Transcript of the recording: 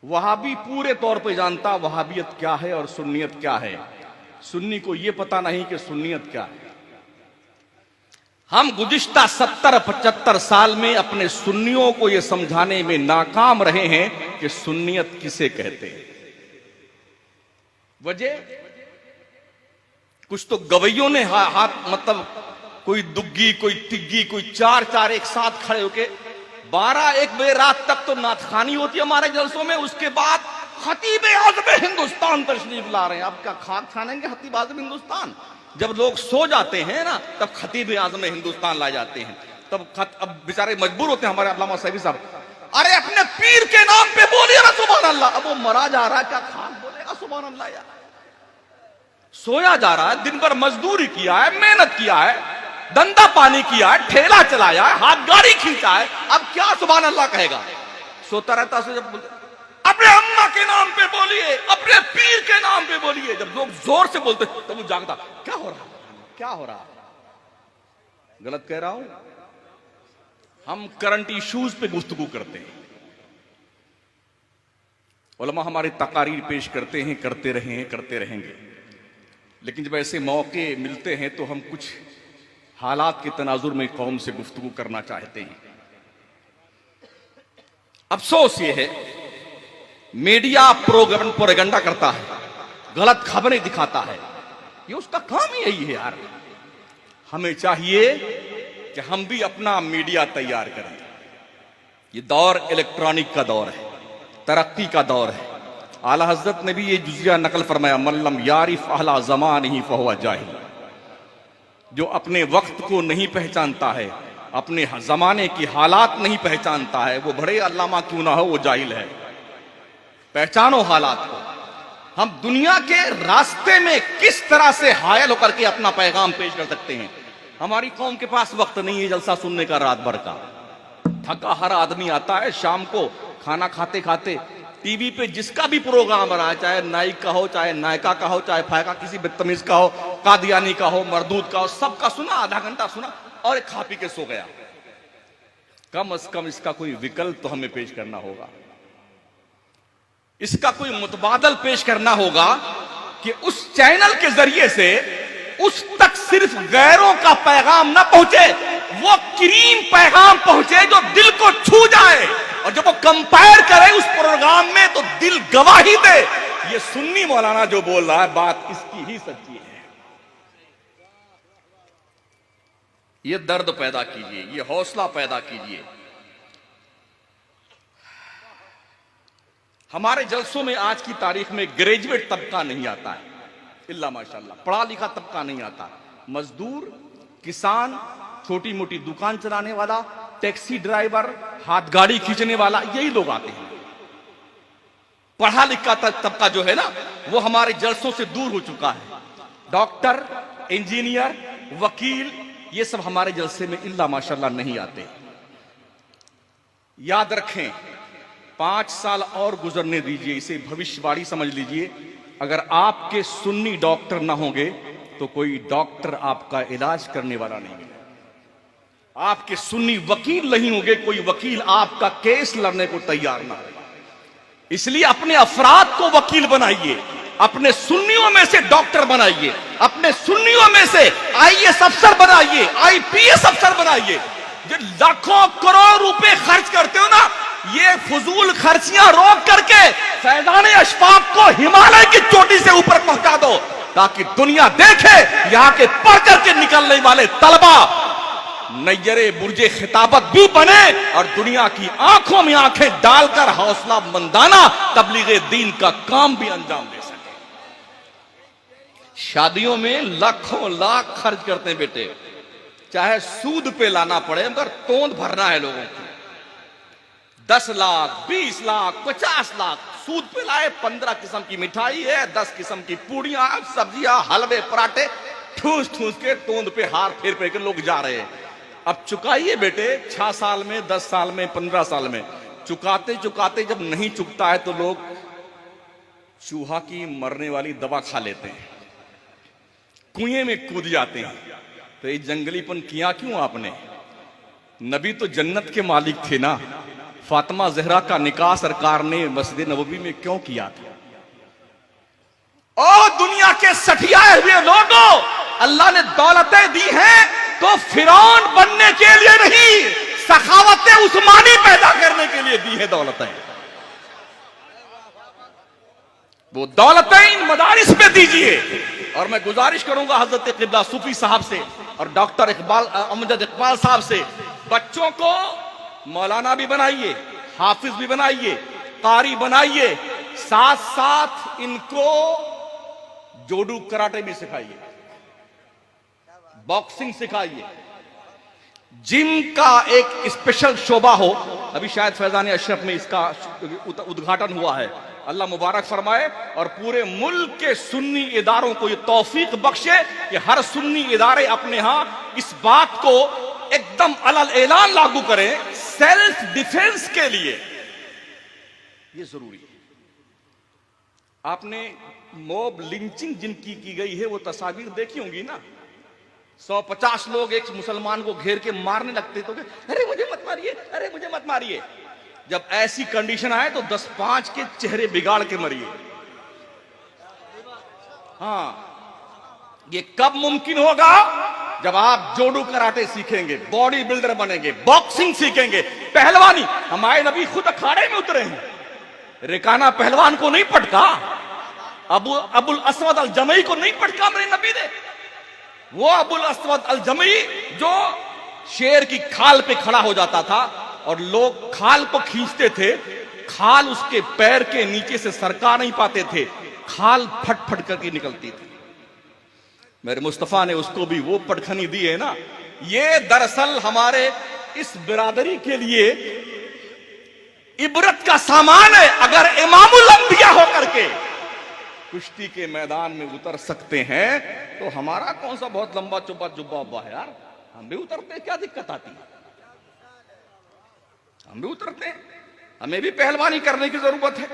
वहाबी पूरे तौर पे जानता वहाबियत क्या है और सुन्नियत क्या है। सुन्नी को यह पता नहीं कि सुन्नियत क्या है। हम गुज़िश्ता 70-75 साल में अपने सुन्नियों को यह समझाने में नाकाम रहे हैं कि सुन्नियत किसे कहते हैं। वजह कुछ तो गवैयों ने हाथ मतलब कोई दुग्गी, कोई तिग्गी, कोई चार एक साथ खड़े होके 12-1 बजे रात तक तो नाथखानी होती है हमारे जलसों में। उसके बाद खतीब आज़म हिंदुस्तान तशरीफ ला रहे हैं। आप क्या खाक छानेंगे खतीब आज़म हिंदुस्तान? जब लोग सो जाते हैं ना तब खतीब आज़म हिंदुस्तान लाए जाते हैं। तब अब बेचारे मजबूर होते हैं हमारे अल्लामा सैफी साहब, अरे अपने पीर के नाम पे बोलिए ना सुभान अल्लाह। अब वो मरा जा रहा है, क्या खाक बोलेगा सुभान अल्लाह? यार सोया जा रहा है, दिन भर मजदूरी किया है, मेहनत किया है, धंधा पानी किया है, ठेला चलाया है, हाथ गाड़ी खींचा है, अब क्या सुभान अल्लाह कहेगा? सोता रहता से जब अपने अम्मा के नाम पे बोलिए, अपने पीर के नाम पे बोलिए। जब लोग जोर से बोलते तब वो जागता, क्या हो रहा है, क्या हो रहा है? गलत कह रहा हूं? हम करंट इश्यूज पे गुफ्तगू करते हैं। उलमा हमारी तकारीर पेश करते हैं, करते रहे हैं, करते रहेंगे। लेकिन जब ऐसे मौके मिलते हैं तो हम कुछ हालात के तनाजुर में कौम से गुफ्तगू करना चाहते हैं। अफसोस ये है मीडिया प्रोपेगेंडा करता है, गलत खबरें दिखाता है, ये उसका काम ही यही है। यार हमें चाहिए कि हम भी अपना मीडिया तैयार करें। ये दौर इलेक्ट्रॉनिक का दौर है, तरक्की का दौर है। आला हजरत ने भी ये जुजिया नकल फरमाया, मल्लम यारिफ अहला ज़मान ही फहुवा जाहिल। जो अपने वक्त को नहीं पहचानता है, अपने जमाने की हालात नहीं पहचानता है, वो बड़े अल्लामा क्यों ना हो, वो जाहिल है। पहचानो हालात को। हम दुनिया के रास्ते में किस तरह से हायल होकर के अपना पैगाम पेश कर सकते हैं। हमारी कौम के पास वक्त नहीं है जलसा सुनने का रात भर का। थका हर आदमी आता है शाम को खाना खाते खाते टीवी पे जिसका भी प्रोग्राम बना है, चाहे नायक का हो, चाहे नायका का हो, चाहे फायका किसी बदतमीज का हो, कादियानी का हो, मरदूद का हो, सबका सुना, आधा घंटा सुना और खा पी के सो गया। कम से कम इसका कोई विकल्प तो हमें पेश करना होगा। इसका कोई मुतबादल पेश करना होगा कि उस चैनल के जरिए से उस तक सिर्फ गैरों का पैगाम ना पहुंचे, वो करीम पैगाम पहुंचे जो दिल को छू जाए। और जब वो कंपेयर करे उस प्रोग्राम में तो दिल गवाही दे, ये सुन्नी मौलाना जो बोल रहा है बात इसकी ही सच्ची है। ये दर्द पैदा कीजिए, ये हौसला पैदा कीजिए। हमारे जलसों में आज की तारीख में ग्रेजुएट तबका नहीं आता है, इल्ला माशाल्लाह, पढ़ा लिखा तबका नहीं आता। मजदूर, किसान, छोटी मोटी दुकान चलाने वाला, टैक्सी ड्राइवर, हाथ गाड़ी खींचने वाला, यही लोग आते हैं। पढ़ा लिखा तबका जो है ना वो हमारे जलसों से दूर हो चुका है। डॉक्टर, इंजीनियर, वकील, ये सब हमारे जलसे में इल्ला माशाल्लाह नहीं आते। याद रखें, 5 साल और गुजरने दीजिए, इसे भविष्यवाणी समझ लीजिए। अगर आपके सुन्नी डॉक्टर ना होंगे तो कोई डॉक्टर आपका इलाज करने वाला नहीं है। आपके सुन्नी वकील नहीं होंगे, कोई वकील आपका केस लड़ने को तैयार ना है। इसलिए अपने अफराद को वकील बनाइए, अपने सुन्नियों में से डॉक्टर बनाइए, अपने सुन्नियों में से आईएएस अफसर बनाइए, आईपीएस अफसर बनाइए। जो लाखों करोड़ रुपए खर्च करते हो ना, ये फजूल खर्चियां रोक करके फैजाने अशफाक को हिमालय की चोटी से ऊपर पहुंचा दो, ताकि दुनिया देखे यहां के पढ़ करके निकलने वाले तलबा नैयरे बुर्जे खिताबत भी बने और दुनिया की आंखों में आंखें डालकर हौसला मंदाना तबलीगे दीन का काम भी अंजाम दे सके। शादियों में लाखों लाख खर्च करते हैं बेटे, चाहे सूद पे लाना पड़े मगर तोंद भरना है लोगों की। 10 लाख, 20 लाख, 50 लाख सूद पे लाए। 15 किस्म की मिठाई है, 10 किस्म की पूड़ियां, सब्जियां, हलवे, पराठे, ठूस ठूस के तोंद पे हार फेर फेर के लोग जा रहे हैं। अब चुकाइए बेटे, 6 साल में, 10 साल में, 15 साल में। चुकाते चुकाते जब नहीं चुकता है तो लोग चूहा की मरने वाली दवा खा लेते हैं, कुएं में कूद जाते हैं। तो ये जंगलीपन किया क्यों आपने? नबी तो जन्नत के मालिक थे ना, फातिमा जहरा का निकाह सरकार ने मस्जिद नबवी में क्यों किया था? ओ दुनिया के सठियाए हुए लोगों, अल्लाह ने दौलतें दी हैं तो फिरौन बनने के लिए नहीं, सखावत उस्मानी पैदा करने के लिए दी है दौलतें। वो दौलतें इन मदारिस पे दीजिए। और मैं गुजारिश करूंगा हजरत क़िबला सूफी साहब से और डॉक्टर इकबाल अमजद इकबाल साहब से, बच्चों को मौलाना भी बनाइए, हाफिज भी बनाइए, कारी बनाइए, साथ साथ इनको जोडू कराटे भी सिखाइए, बॉक्सिंग सिखाइए, जिम का एक स्पेशल शोबा हो। अभी शायद फैजान अशरफ में इसका उद्घाटन हुआ है, अल्लाह मुबारक फरमाए और पूरे मुल्क के सुन्नी इदारों को ये तौफीक बख्शे कि हर सुन्नी इदारे अपने यहां इस बात को एकदम अलल ऐलान लागू करें, सेल्फ डिफेंस के लिए ये जरूरी है। आपने मॉब लिंचिंग जिनकी की गई है वो तस्वीर देखी होंगी ना, 150 लोग एक मुसलमान को घेर के मारने लगते तो अरे मुझे मत मारिए, अरे मुझे मत मारिए। जब ऐसी कंडीशन आए तो 10-5 के चेहरे बिगाड़ के मरिए। हाँ, ये कब मुमकिन होगा? जब आप जोडू कराटे सीखेंगे, बॉडी बिल्डर बनेंगे, बॉक्सिंग सीखेंगे, पहलवानी। हमारे नबी खुद अखाड़े में उतरे हैं, रिकाना पहलवान को नहीं पटका, अबुल अस्वद अल जमई को नहीं पटका मेरे नबी ने। वो अबुल अस्वद अल जमई जो शेर की खाल पे खड़ा हो जाता था और लोग खाल को खींचते थे, खाल उसके पैर के नीचे से सरका नहीं पाते थे, खाल फट फट करके निकलती थी। मेरे मुस्तफा ने उसको भी वो पटखनी दी है ना। ये दरअसल हमारे इस बिरादरी के लिए इबरत का सामान है। अगर इमामुल अंबिया होकर के कुश्ती के मैदान में उतर सकते हैं तो हमारा कौन सा बहुत लंबा चुब्बा जुब्बा है यार, हम भी उतरते हैं, क्या दिक्कत आती है? हम भी उतरते हैं, हमें भी पहलवानी करने की जरूरत है।